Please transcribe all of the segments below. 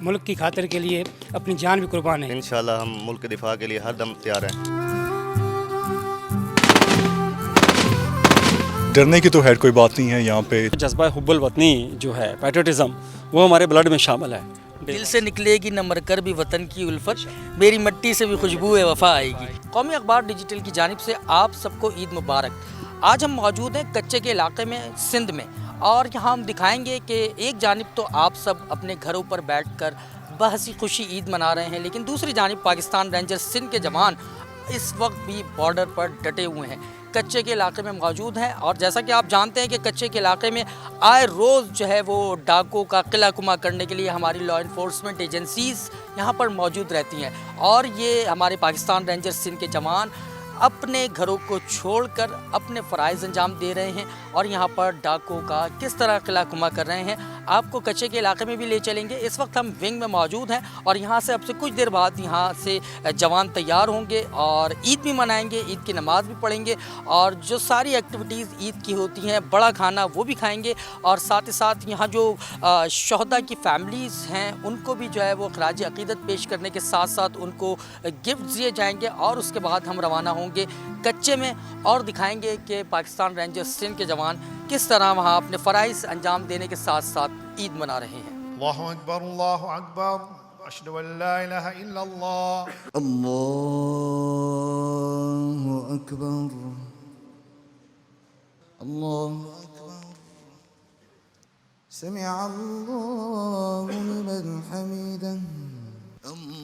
मुल्क की खातिर के लिए अपनी जान भी कुर्बान है। इंशाल्लाह हम मुल्क के दिफा के लिए हर दम तैयार हैं। डरने की तो खैर कोई बात नहीं है। यहाँ पे जज्बा हुब्बुल वतनी जो है, पैट्रियटिज़म, वो हमारे ब्लड में शामिल है। दिल से निकलेगी न मरकर भी वतन की उल्फत, मेरी मिट्टी से भी खुशबू है वफा आएगी। कौमी अखबार डिजिटल की जानिब से आप सबको ईद मुबारक। आज हम मौजूद हैं कच्चे के इलाके में, सिंध में, और यहाँ हम दिखाएंगे कि एक जानिब तो आप सब अपने घरों पर बैठकर बहसी खुशी ईद मना रहे हैं, लेकिन दूसरी जानिब पाकिस्तान रेंजर्स सिंध के जवान इस वक्त भी बॉर्डर पर डटे हुए हैं, कच्चे के इलाके में मौजूद हैं। और जैसा कि आप जानते हैं कि कच्चे के इलाके में आए रोज़ जो है वो डाकों का किला कुमा करने के लिए हमारी लॉ इन्फोर्समेंट एजेंसीज़ यहाँ पर मौजूद रहती हैं, और ये हमारे पाकिस्तान रेंजर्स सिंध के जवान अपने घरों को छोड़कर अपने फ़राइज़ अंजाम दे रहे हैं और यहाँ पर डाकों का किस तरह किला कुमा कर रहे हैं आपको कच्चे के इलाके में भी ले चलेंगे। इस वक्त हम विंग में मौजूद हैं और यहाँ से अब से कुछ देर बाद यहाँ से जवान तैयार होंगे और ईद भी मनाएंगे, ईद की नमाज़ भी पढ़ेंगे, और जो सारी एक्टिविटीज़ ईद की होती हैं, बड़ा खाना वो भी खाएंगे, और साथ ही साथ यहाँ जो शहदा की फैमिलीज़ हैं उनको भी जो है वो खराज अक़ीदत पेश करने के साथ साथ उनको गिफ्ट दिए जाएंगे, और उसके बाद हम रवाना होंगे कच्चे में और दिखाएंगे कि पाकिस्तान रेंजर्स सिंध के जवान किस तरह वहाँ अपने फ़राइज़ अंजाम देने के साथ साथ ईद मना रहे हैं। अल्लाहु अकबर, अल्लाहु अकबर, अशहदु अल्ला इलाहा इल्लल्लाह, अल्लाहु अकबर, अल्लाहु अकबर, समिअ अल्लाहु लिमन हमीदह, अल्लाहु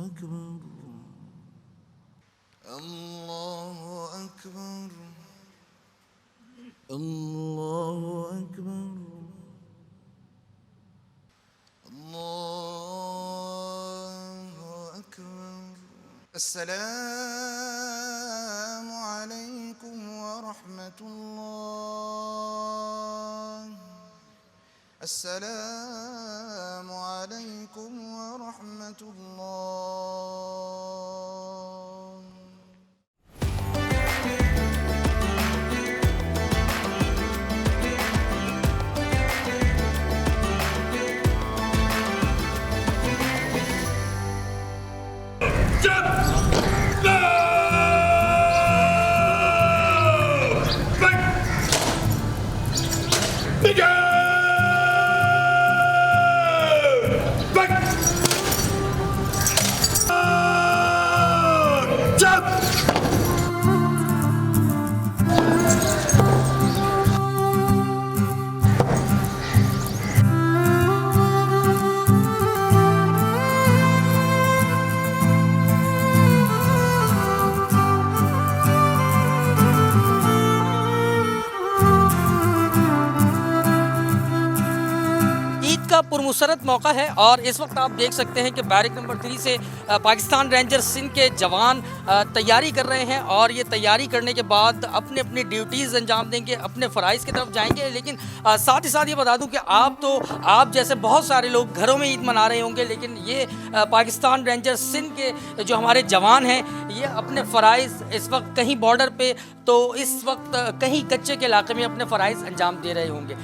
अकबर, अल्लाहु अकबर, अल्लाहु अकबर, अल्लाहु अकबर। अस्सलामु अलैकुम व रहमतुल्लाह, अस्सलामु अलैकुम व रहमतुल्लाह। पुरमुसरत मौका है और इस वक्त आप देख सकते हैं कि बैरिक नंबर 3 से पाकिस्तान रेंजर्स सिंध के जवान तैयारी कर रहे हैं, और ये तैयारी करने के बाद अपने अपनी ड्यूटीज़ अंजाम देंगे, अपने फ़राइज़ की तरफ जाएंगे। लेकिन साथ ही साथ ये बता दूं कि आप जैसे बहुत सारे लोग घरों में ईद मना रहे होंगे, लेकिन ये पाकिस्तान रेंजर्स सिंध के जो हमारे जवान हैं ये अपने फ़राइज़ इस वक्त कहीं बॉर्डर पे तो इस वक्त कहीं कच्चे के इलाके में अपने फ़राइज़ अंजाम दे रहे होंगे।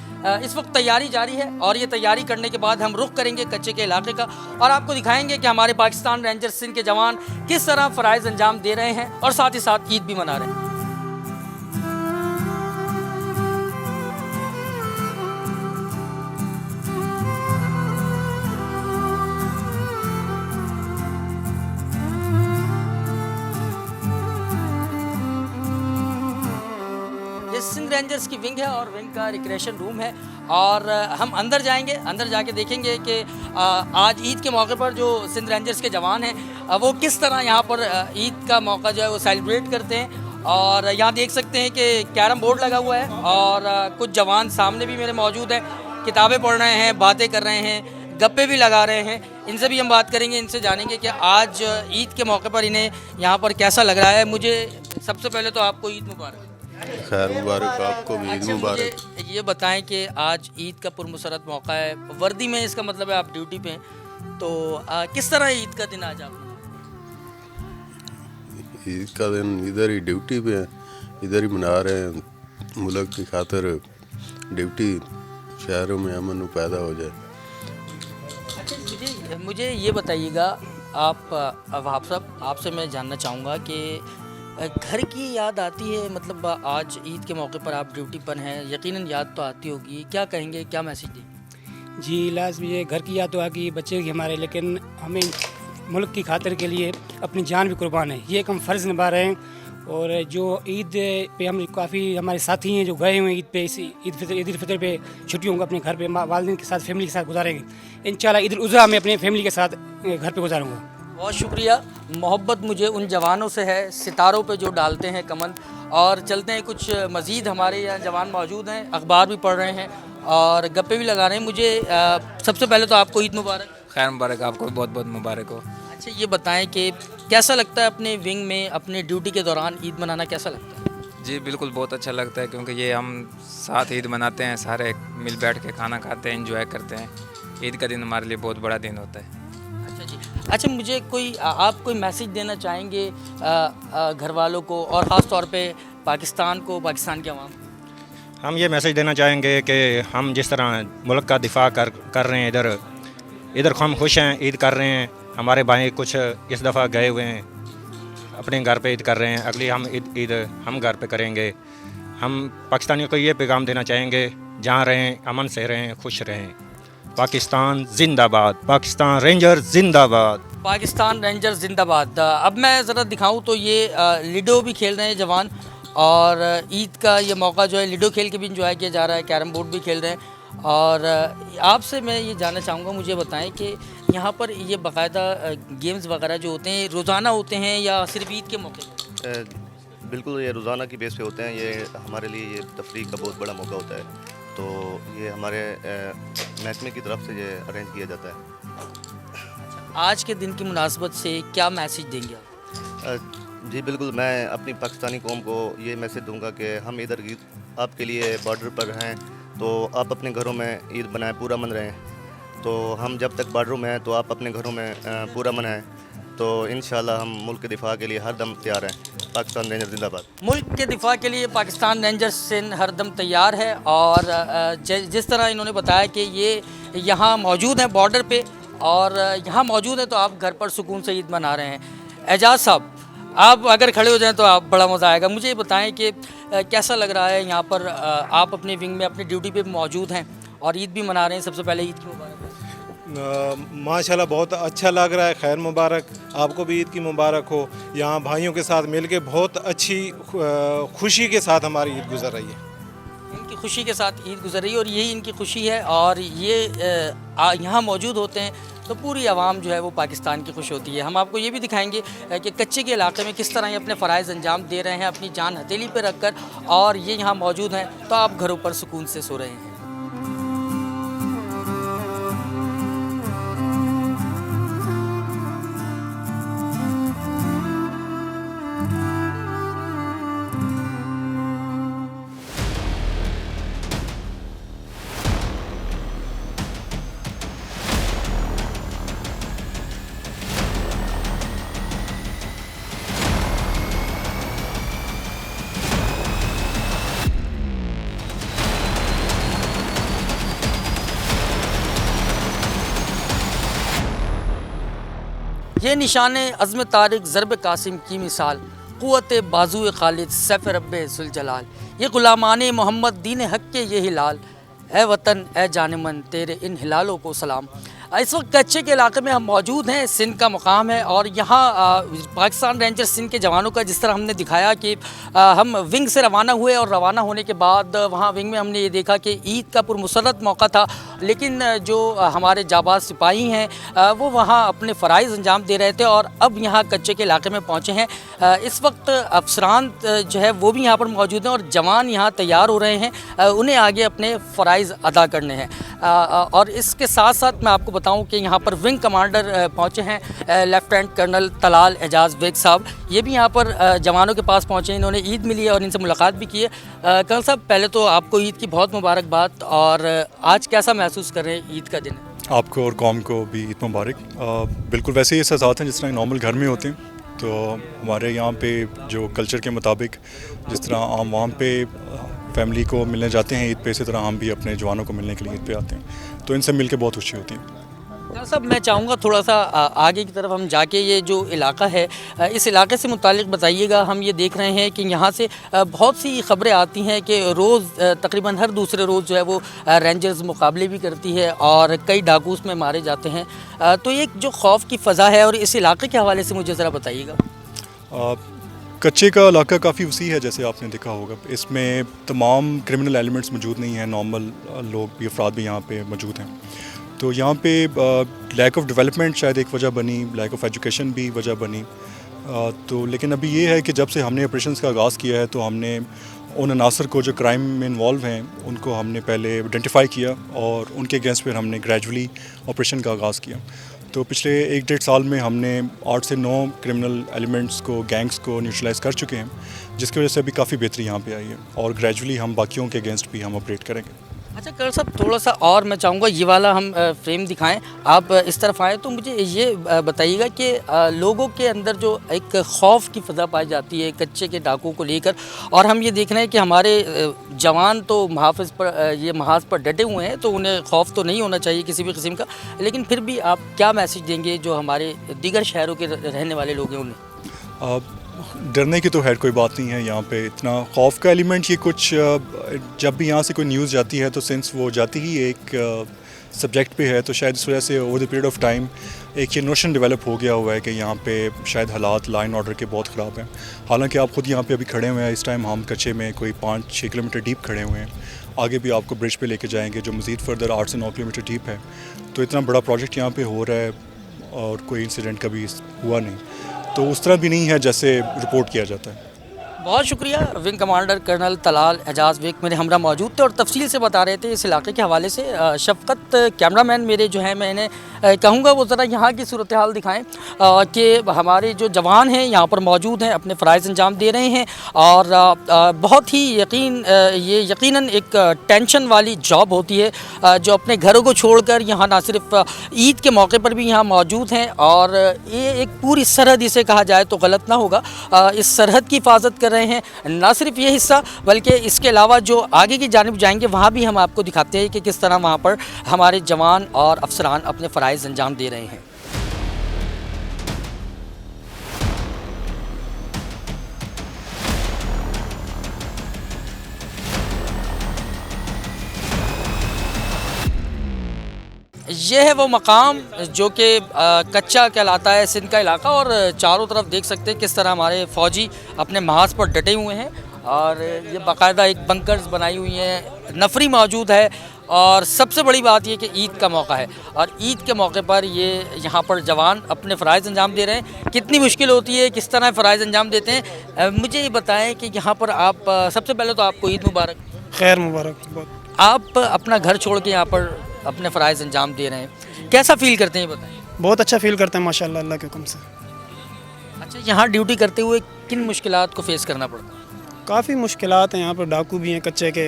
इस वक्त तैयारी जारी है और ये तैयारी करने के बाद हम रुख करेंगे कच्चे के इलाके का और आपको दिखाएंगे कि हमारे पाकिस्तान रेंजर्स सिंध के जवान किस तरह फ़राइज़ अंजाम दे रहे हैं और साथ ही साथ ईद भी मना रहे हैं। सिंध रेंजर्स की विंग है और विंग का रिक्रिएशन रूम है, और हम अंदर जाएंगे, अंदर जाके देखेंगे कि आज ईद के मौके पर जो सिंध रेंजर्स के जवान हैं वो किस तरह यहाँ पर ईद का मौका जो है वो सेलिब्रेट करते हैं। और यहाँ देख सकते हैं कि कैरम बोर्ड लगा हुआ है और कुछ जवान सामने भी मेरे मौजूद हैं, किताबें पढ़ रहे हैं, बातें कर रहे हैं, गप्पे भी लगा रहे हैं। इनसे भी हम बात करेंगे, इनसे जानेंगे कि आज ईद के मौके पर इन्हें यहाँ पर कैसा लग रहा है। मुझे सबसे पहले तो आपको ईद मुबारक। खैर मुबारक, आपको भी ईद मुबारक। मुझे ये बताएं कि आज ईद का पुरमुसरत मौका है, वर्दी में इसका मतलब है आप ड्यूटी पे हैं, तो किस तरह ईद का दिन आज आप? ईद का दिन इधर ही ड्यूटी पे हैं, इधर ही मना रहे हैं। मुल्क की खातिर ड्यूटी, शहरों में अमन पैदा हो जाए। मुझे मुझे ये बताइएगा, आप वहाब साहब, आपसे मैं जानना चाहूँगा कि घर की याद आती है? मतलब आज ईद के मौके पर आप ड्यूटी पर हैं, यकीनन याद तो आती होगी, क्या कहेंगे, क्या मैसेज दें? जी लाजमी ये घर की याद तो आगी बच्चे की हमारे, लेकिन हमें मुल्क की खातिर के लिए अपनी जान भी कुर्बान है, ये एक हम फ़र्ज़ निभा रहे हैं। और जो ईद पे हम काफ़ी हमारे साथी हैं जो गए हुए हैं ईद पे, इसी ईद फितर पे छुट्टियों को अपने घर पे वालिदैन के साथ फैमिली के साथ गुजारेंगे। इंशाल्लाह ईद उल अज़हा में अपने फैमिली के साथ घर पे गुजारूँगा। बहुत शुक्रिया। मोहब्बत मुझे उन जवानों से है सितारों पे जो डालते हैं कमंद। और चलते हैं, कुछ मज़ीद हमारे यहाँ जवान मौजूद हैं, अखबार भी पढ़ रहे हैं और गप्पे भी लगा रहे हैं। मुझे सबसे पहले तो आपको ईद मुबारक। खैर मुबारक, आपको बहुत बहुत मुबारक हो। अच्छा ये बताएं कि कैसा लगता है अपने विंग में अपने ड्यूटी के दौरान ईद मनाना, कैसा लगता है? जी बिल्कुल बहुत अच्छा लगता है, क्योंकि ये हम साथ ईद मनाते हैं, सारे मिल बैठ के खाना खाते हैं, एंजॉय करते हैं। ईद का दिन हमारे लिए बहुत बड़ा दिन होता है। अच्छा जी। अच्छा मुझे आप कोई मैसेज देना चाहेंगे घर वालों को और ख़ास तौर पे पाकिस्तान को, पाकिस्तान के अवाम? हम ये मैसेज देना चाहेंगे कि हम जिस तरह मुल्क का दिफा कर रहे हैं, इधर हम खुश हैं, ईद कर रहे हैं। हमारे भाई कुछ इस दफ़ा गए हुए हैं, अपने घर पे ईद कर रहे हैं, अगली हम ईद हम घर पे करेंगे। हम पाकिस्तानियों को ये पैगाम देना चाहेंगे, जहाँ रहें अमन से रहें, खुश रहें। पाकिस्तान जिंदाबाद, पाकिस्तान रेंजर जिंदाबाद, पाकिस्तान रेंजर जिंदाबाद। अब मैं ज़रा दिखाऊं तो ये लिडो भी खेल रहे हैं जवान, और ईद का ये मौका जो है लिडो खेल के भी इंजॉय किया जा रहा है, कैरम बोर्ड भी खेल रहे हैं। और आपसे मैं ये जानना चाहूँगा, मुझे बताएं कि यहाँ पर ये बाकायदा गेम्स वगैरह जो होते हैं रोज़ाना होते हैं या सिर्फ ईद के मौके पर? बिल्कुल ये रोज़ाना की बेस पे होते हैं। ये हमारे लिए ये तफरीक का बहुत बड़ा मौका होता है, तो ये हमारे महकमे की तरफ से ये अरेंज किया जाता है। आज के दिन की मुनासबत से क्या मैसेज देंगे आप? जी बिल्कुल, मैं अपनी पाकिस्तानी कौम को ये मैसेज दूंगा कि हम इधर आपके लिए बॉर्डर पर हैं, तो आप अपने घरों में ईद बनाएं, पूरा मन रहें। तो हम जब तक बॉर्डरों में हैं तो आप अपने घरों में पूरा मनाएं, तो इंशाल्लाह हम मुल्क के दिफा के लिए हर दम तैयार हैं। पाकिस्तान रेंजर जिंदाबाद। मुल्क के दिफा के लिए पाकिस्तान रेंजर्स हर दम तैयार है। और जिस तरह इन्होंने बताया कि ये यहाँ मौजूद हैं बॉर्डर पे, और यहाँ मौजूद है तो आप घर पर सुकून से ईद मना रहे हैं। एजाज़ साहब, आप अगर खड़े हो जाएं तो आप बड़ा मज़ा आएगा। मुझे ये बताएं कि कैसा लग रहा है यहाँ पर? आप अपने विंग में अपनी ड्यूटी पे मौजूद हैं और ईद भी मना रहे हैं। सबसे पहले ईद की मुबारक। माशाल्लाह बहुत अच्छा लग रहा है। खैर मुबारक, आपको भी ईद की मुबारक हो। यहाँ भाइयों के साथ मिलके बहुत अच्छी खुशी के साथ हमारी ईद गुजर रही है। इनकी खुशी के साथ ईद गुजर रही है और यही इनकी खुशी है। और ये यहाँ मौजूद होते हैं तो पूरी आवाम जो है वो पाकिस्तान की खुश होती है। हम आपको ये भी दिखाएंगे कि कच्चे के इलाके में किस तरह ये अपने फ़राइज़ अंजाम दे रहे हैं अपनी जान हथेली पर रख कर, और ये यहाँ मौजूद हैं तो आप घरों पर सुकून से सो रहे हैं। ये निशान अज़्म तारिक ज़रब कासिम की मिसाल, क़ुव्वत बाज़ू खालिद सैफ़ रब्बे ज़ुल जलाल, ये ग़ुलामान मोहम्मद दीन हक़ के ये हिलाल, ए वतन ए जान-मन तेरे इन हिलालों को सलाम। इस वक्त कच्चे के इलाके में हम मौजूद हैं, सिंध का मुकाम है, और यहाँ पाकिस्तान रेंजर सिंध के जवानों का जिस तरह हमने दिखाया कि हम विंग से रवाना हुए, और रवाना होने के बाद वहाँ विंग में हमने ये देखा कि ईद का पुरमसरत मौका था, लेकिन जो हमारे जाबाज सिपाही हैं वो वहाँ अपने फ़राइज़ अंजाम दे रहे थे। और अब यहाँ कच्चे के इलाके में पहुँचे हैं। इस वक्त अफसरान जो है वो भी यहाँ पर मौजूद हैं और जवान यहाँ तैयार हो रहे हैं, उन्हें आगे अपने फ़राइज़ अदा करने हैं। और इसके साथ साथ मैं आपको बताऊं कि यहाँ पर विंग कमांडर पहुँचे हैं, लेफ्टिनेंट कर्नल तलाल एजाज़ बेग साहब, ये भी यहाँ पर जवानों के पास पहुँचे हैं। इन्होंने ईद मिली है और इनसे मुलाकात भी की है। कर्नल साहब, पहले तो आपको ईद की बहुत मुबारकबाद, और आज कैसा महसूस कर रहे हैं? ईद का दिन है। आपको और कौम को भी ईद मुबारक। बिल्कुल वैसे ही एहसास हैं जिस तरह नॉर्मल घर में होते हैं। तो हमारे यहाँ पे जो कल्चर के मुताबिक जिस तरह आम वहाँ पे फैमिली को मिलने जाते हैं ईद पे, इसी तरह हम भी अपने जवानों को मिलने के लिए ईद पे आते हैं, तो इनसे मिलके बहुत खुशी होती है। डॉक्टर साहब, मैं चाहूँगा थोड़ा सा आगे की तरफ हम जाके ये जो इलाका है इस इलाके से मुतालिक बताइएगा। हम ये देख रहे हैं कि यहाँ से बहुत सी ख़बरें आती हैं कि रोज़ तकरीबन हर दूसरे रोज़ जो है वो रेंजर्स मुकाबले भी करती है और कई डाकू उसमें मारे जाते हैं। तो एक जो खौफ की फ़ज़ा है और इस इलाके के हवाले से मुझे ज़रा बताइएगा। कच्चे का इलाका काफ़ी वसी है, जैसे आपने देखा होगा। इसमें तमाम क्रिमिनल एलिमेंट्स मौजूद नहीं हैं, नॉर्मल लोग भी, अफराद भी यहाँ पे मौजूद हैं। तो यहाँ पे लैक ऑफ डेवलपमेंट शायद एक वजह बनी, लैक ऑफ एजुकेशन भी वजह बनी। तो लेकिन अभी ये है कि जब से हमने ऑपरेशंस का आगाज़ किया है तो हमने उन अनासर को जो क्राइम में इन्वॉल्व हैं उनको हमने पहले आइडेंटिफाई किया और उनके अगेंस्ट फिर हमने ग्रेजुअली ऑपरेशन का आगाज़ किया। तो पिछले 1-1.5 साल में हमने 8 से 9 क्रिमिनल एलिमेंट्स को, गैंग्स को न्यूट्रलाइज़ कर चुके हैं, जिसकी वजह से अभी काफ़ी बेहतरी यहाँ पे आई है और ग्रेजुअली हम बाकियों के अगेंस्ट भी हम ऑपरेट करेंगे। अच्छा कर साहब, थोड़ा सा और मैं चाहूँगा ये वाला हम फ्रेम दिखाएं। आप इस तरफ आएँ तो मुझे ये बताइएगा कि लोगों के अंदर जो एक खौफ की फ़ज़ा पाई जाती है कच्चे के डाकू को लेकर, और हम ये देख रहे हैं कि हमारे जवान तो महाफ़िज़ पर, ये महाज पर डटे हुए हैं, तो उन्हें खौफ तो नहीं होना चाहिए किसी भी किस्म का, लेकिन फिर भी आप क्या मैसेज देंगे जो हमारे दीगर शहरों के रहने वाले लोग हैं उन्हें? डरने की तो खैर कोई बात नहीं है यहाँ पे। इतना खौफ का एलिमेंट ये कुछ जब भी यहाँ से कोई न्यूज़ जाती है तो सिंस वो जाती ही एक सब्जेक्ट पे है, तो शायद इस वजह से over the period of time एक ये नोशन डेवलप हो गया हुआ है कि यहाँ पे शायद हालात लॉ एंड ऑर्डर के बहुत ख़राब हैं। हालांकि आप ख़ुद यहाँ पे अभी खड़े हुए हैं, इस टाइम हम कच्चे में कोई 5-6 किलोमीटर डीप खड़े हुए हैं। आगे भी आपको ब्रिज पे लेके जाएंगे जो मज़ीद फर्दर 8 से 9 किलोमीटर डीप है। तो इतना बड़ा प्रोजेक्ट यहाँ पे हो रहा है और कोई इंसिडेंट कभी हुआ नहीं, तो उस तरह भी नहीं है जैसे रिपोर्ट किया जाता है। बहुत शुक्रिया। विंग कमांडर कर्नल तलाल एजाज़ बेग मेरे हमरा मौजूद थे और तफसील से बता रहे थे इस इलाके के हवाले से। शफ़क़त कैमरामैन मेरे जो है, मैं इन्हें कहूँगा वो ज़रा यहाँ की सूरत हाल दिखाएँ कि हमारे जो जवान हैं यहाँ पर मौजूद हैं, अपने फ़राइज़ अंजाम दे रहे हैं और बहुत ही ये यकीनन एक टेंशन वाली जॉब होती है जो अपने घरों को छोड़कर यहाँ ना सिर्फ ईद के मौके पर भी यहाँ मौजूद हैं और ये एक पूरी सरहद इसे कहा जाए तो गलत ना होगा, इस सरहद की हिफाजत कर रहे हैं। ना सिर्फ ये हिस्सा बल्कि इसके अलावा जो आगे की जानिब जाएंगे वहाँ भी हम आपको दिखाते हैं कि किस तरह वहाँ पर हमारे जवान और अफसरान अपने फ़राइज़ अंजाम दे रहे हैं। ये है वो मकाम जो कि कच्चा कहलाता है, सिंध का इलाका, और चारों तरफ देख सकते हैं किस तरह हमारे फ़ौजी अपने महाज पर डटे हुए हैं और ये बाकायदा एक बंकर्स बनाई हुई हैं, नफरी मौजूद है। और सबसे बड़ी बात ये कि ईद का मौका है और ईद के मौके पर ये यहाँ पर जवान अपने फ़राइज़ अंजाम दे रहे हैं। कितनी मुश्किल होती है, किस तरह फ़राइज़ अंजाम देते हैं, मुझे ये बताएं कि यहाँ पर आप सबसे पहले तो आपको ईद मुबारक। खैर मुबारक। आप अपना घर छोड़ के यहाँ पर अपने फ़राइज़ अंजाम दे रहे हैं, कैसा फ़ील करते हैं ये बताएं? बहुत अच्छा फ़ील करते हैं माशाल्लाह, अल्लाह के हुक्म से। अच्छा, यहाँ ड्यूटी करते हुए किन मुश्किलात को फ़ेस करना पड़ता है? काफ़ी मुश्किलात हैं यहाँ पर, डाकू भी हैं, कच्चे के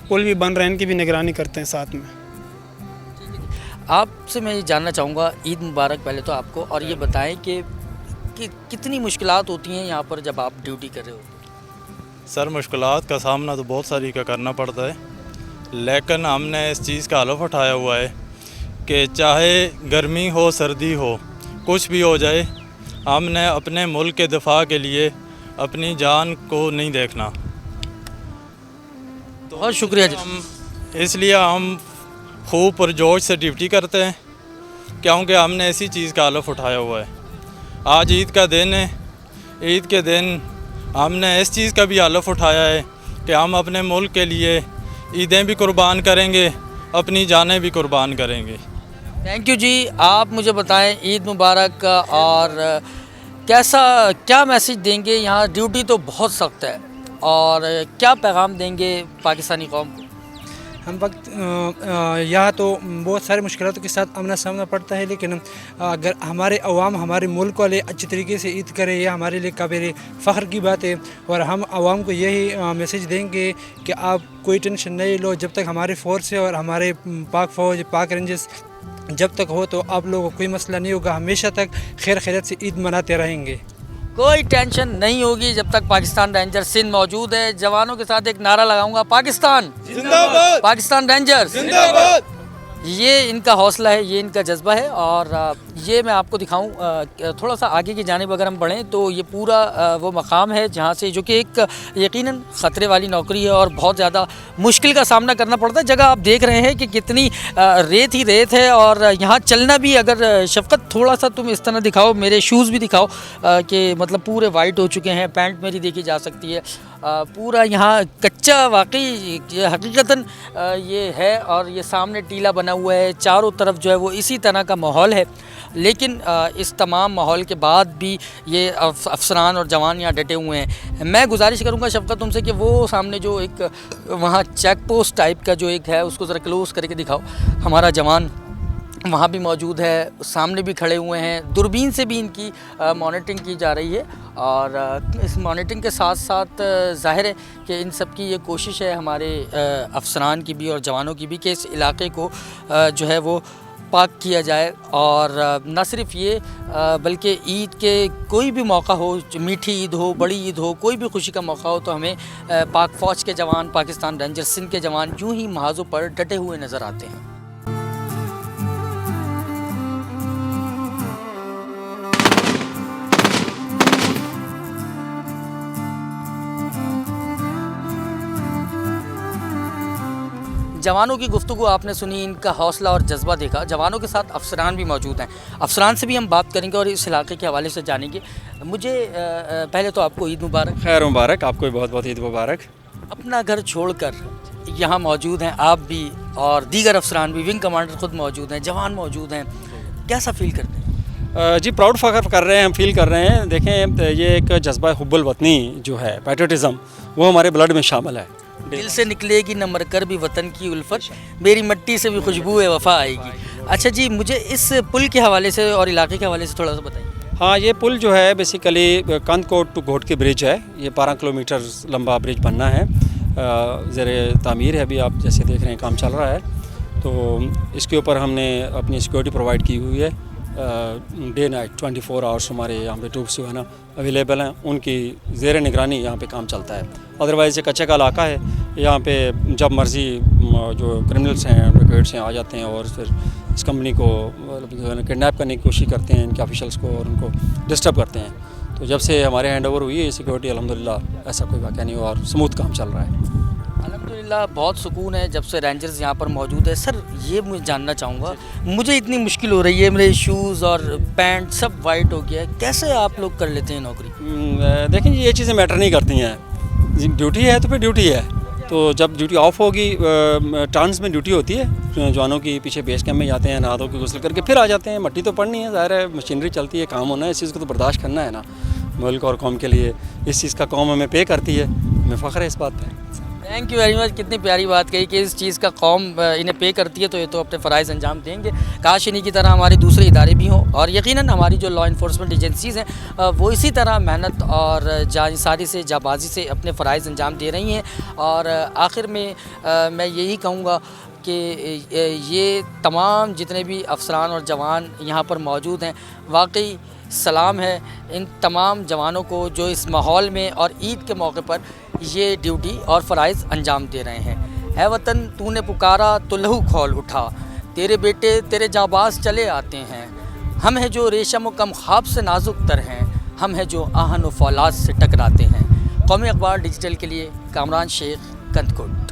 पुल भी बन रहे हैं, इनकी भी निगरानी करते हैं साथ में। आपसे मैं ये जानना चाहूँगा, ईद मुबारक पहले तो आपको, और ये बताएं कि कितनी मुश्किलात होती हैं यहाँ पर जब आप ड्यूटी कर रहे हो? सर, मुश्किलात का सामना तो बहुत सारी का करना पड़ता है, लेकिन हमने इस चीज़ का हलफ उठाया हुआ है कि चाहे गर्मी हो सर्दी हो, कुछ भी हो जाए, हमने अपने मुल्क के दिफा के लिए अपनी जान को नहीं देखना। तो बहुत शुक्रिया। इसलिए हम खूब पुरजोश से ड्यूटी करते हैं क्योंकि हमने इसी चीज़ का हलफ उठाया हुआ है। आज ईद का दिन है, ईद के दिन हमने इस चीज़ का भी हलफ उठाया है कि हम अपने मुल्क के लिए ईदें भी कुर्बान करेंगे, अपनी जानें भी कुर्बान करेंगे। थैंक यू जी। आप मुझे बताएं, ईद मुबारक, और क्या मैसेज देंगे? यहाँ ड्यूटी तो बहुत सख्त है और क्या पैगाम देंगे पाकिस्तानी कौम को? हम वक्त यहाँ तो बहुत सारी मुश्किलों के साथ आमना सामना पड़ता है, लेकिन अगर हमारे अवाम हमारे मुल्क वाले अच्छे तरीके से ईद करें, यह हमारे लिए काबिल फ़ख्र की बात है। और हम अवाम को यही मैसेज देंगे कि आप कोई टेंशन नहीं लो, जब तक हमारे फ़ोर्स है और हमारे पाक फ़ौज, पाक रेंजर्स जब तक हो तो आप लोगों को कोई मसला नहीं होगा, हमेशा तक खैर खैरियत से ईद मनाते रहेंगे। कोई टेंशन नहीं होगी जब तक पाकिस्तान रेंजर सिंध मौजूद है। जवानों के साथ एक नारा लगाऊंगा, पाकिस्तान जिंदाबाद, पाकिस्तान रेंजर्स जिंदाबाद। ये इनका हौसला है, ये इनका जज्बा है। और ये मैं आपको दिखाऊं, थोड़ा सा आगे की जानिब अगर हम बढ़ें तो ये पूरा वो मकाम है जहाँ से, जो कि एक यकीनन ख़तरे वाली नौकरी है और बहुत ज़्यादा मुश्किल का सामना करना पड़ता है। जगह आप देख रहे हैं कि कितनी रेत ही रेत है और यहाँ चलना भी, अगर शफ़क़त थोड़ा सा तुम इस तरह दिखाओ, मेरे शूज़ भी दिखाओ कि मतलब पूरे वाइट हो चुके हैं, पैंट मेरी देखी जा सकती है। पूरा यहाँ कच्चा वाकई हकीकतन ये है और ये सामने टीला बना हुआ है, चारों तरफ जो है वो इसी तरह का माहौल है। लेकिन इस तमाम माहौल के बाद भी ये अफसरान और जवान यहाँ डटे हुए हैं। मैं गुजारिश करूँगा शफ़क़त तुमसे कि वो सामने जो एक वहाँ चेक पोस्ट टाइप का जो एक है उसको ज़रा क्लोज़ करके दिखाओ। हमारा जवान वहाँ भी मौजूद है, सामने भी खड़े हुए हैं, दूरबीन से भी इनकी मॉनिटरिंग की जा रही है। और इस मॉनिटरिंग के साथ साथ ज़ाहिर है कि इन सब की ये कोशिश है हमारे अफसरान की भी और जवानों की भी कि इस इलाके को जो है वो पाक किया जाए। और न सिर्फ ये बल्कि ईद के कोई भी मौका हो, मीठी ईद हो, बड़ी ईद हो, कोई भी खुशी का मौका हो, तो हमें पाक फ़ौज के जवान, पाकिस्तान रेंजर्स सिंध के जवान यूँ ही महाज़ों पर डटे हुए नज़र आते हैं। जवानों की गुफ्तगू आपने सुनी, इनका हौसला और जज्बा देखा। जवानों के साथ अफसरान भी मौजूद हैं, अफसरान से भी हम बात करेंगे और इस इलाके के हवाले से जानेंगे। मुझे पहले तो आपको ईद मुबारक। खैर मुबारक, आपको भी बहुत बहुत ईद मुबारक। अपना घर छोड़कर यहाँ मौजूद हैं आप भी और दीगर अफसरान भी, विंग कमांडर ख़ुद मौजूद हैं, जवान मौजूद हैं, कैसा फ़ील करते हैं? जी प्राउड फ़ख्र कर रहे हैं, हम फील कर रहे हैं। देखें, ये एक जज्बा हुब्बुल वतनी जो है, पैट्रियटिज़म, वो हमारे ब्लड में शामिल है। दिल से निकलेगी न मरकर भी वतन की उल्फत, मेरी मिट्टी से भी खुशबू है वफ़ा आएगी। अच्छा जी, मुझे इस पुल के हवाले से और इलाके के हवाले से थोड़ा सा बताइए। हाँ, ये पुल जो है बेसिकली कंदकोट टू घोट की ब्रिज है। ये 12 किलोमीटर लंबा ब्रिज बनना है, ज़र तामीर है, अभी आप जैसे देख रहे हैं काम चल रहा है। तो इसके ऊपर हमने अपनी सिक्योरिटी प्रोवाइड की हुई है। डे नाइट 24 आवर्स हमारे यहाँ पे ट्रूप्स जो है ना अवेलेबल हैं, उनकी ज़ेर निगरानी यहाँ पे काम चलता है। अदरवाइज़ ये कच्चे का इलाका है, यहाँ पे जब मर्ज़ी जो क्रिमिनल्स हैं, विकेट्स हैं, आ जाते हैं और फिर इस कंपनी को किडनैप करने की कोशिश करते हैं, इनके ऑफिशियल्स को, और उनको डिस्टर्ब करते हैं। तो जब से हमारे हैंड ओवर हुई है सिक्योरिटी, अल्हम्दुलिल्लाह ऐसा कोई वाक़या नहीं हुआ और स्मूथ काम चल रहा है। अल्हम्दुलिल्लाह बहुत सुकून है जब से रेंजर्स यहाँ पर मौजूद है। सर, ये मैं जानना चाहूँगा, मुझे इतनी मुश्किल हो रही है, मेरे शूज़ और पैंट सब वाइट हो गया है, कैसे आप लोग कर लेते हैं नौकरी? देखें, ये चीज़ें मैटर नहीं करती हैं। ड्यूटी है तो फिर ड्यूटी है। तो जब ड्यूटी ऑफ होगी, टर्न्स में ड्यूटी होती है, जवानों की पीछे बेस कैम्प में जाते हैं, नहा धो के गुस्ल करके फिर आ जाते हैं। मट्टी तो पड़नी है, ज़ाहिर है, मशीनरी चलती है, काम होना है, इस चीज़ को तो बर्दाश्त करना है ना, मुल्क और कौम के लिए। इस चीज़ का कौम हमें पे करती है, हमें फ़ख्र है इस बात पर। Thank you very much. कितनी प्यारी बात कही कि इस चीज़ का कौम इन्हें पे करती है, तो ये तो अपने फ़राइज़ अंजाम देंगे। काश इन्हीं की तरह हमारे दूसरे इदारे भी हों, और यकीनन हमारी जो लॉ इन्फोर्समेंट एजेंसीज़ हैं वो इसी तरह मेहनत और जानिसारी से, जाबाजी से अपने फ़राइज़ अंजाम दे रही हैं। और आखिर में मैं यही कहूँगा कि ये तमाम जितने भी अफसरान और जवान यहाँ पर मौजूद हैं, वाकई सलाम है इन तमाम जवानों को जो इस माहौल में और ईद के मौके पर ये ड्यूटी और फ़राइज़ अंजाम दे रहे हैं। है वतन तूने पुकारा तो लहू खौल उठा, तेरे बेटे तेरे जाबाज चले आते हैं, हम हैं जो रेशम व कम ख्वाब से नाजुक तर हैं, हम हैं जो आहन व फौलाद से टकराते हैं। कौमी अखबार डिजिटल के लिए कामरान शेख, कंदकोट।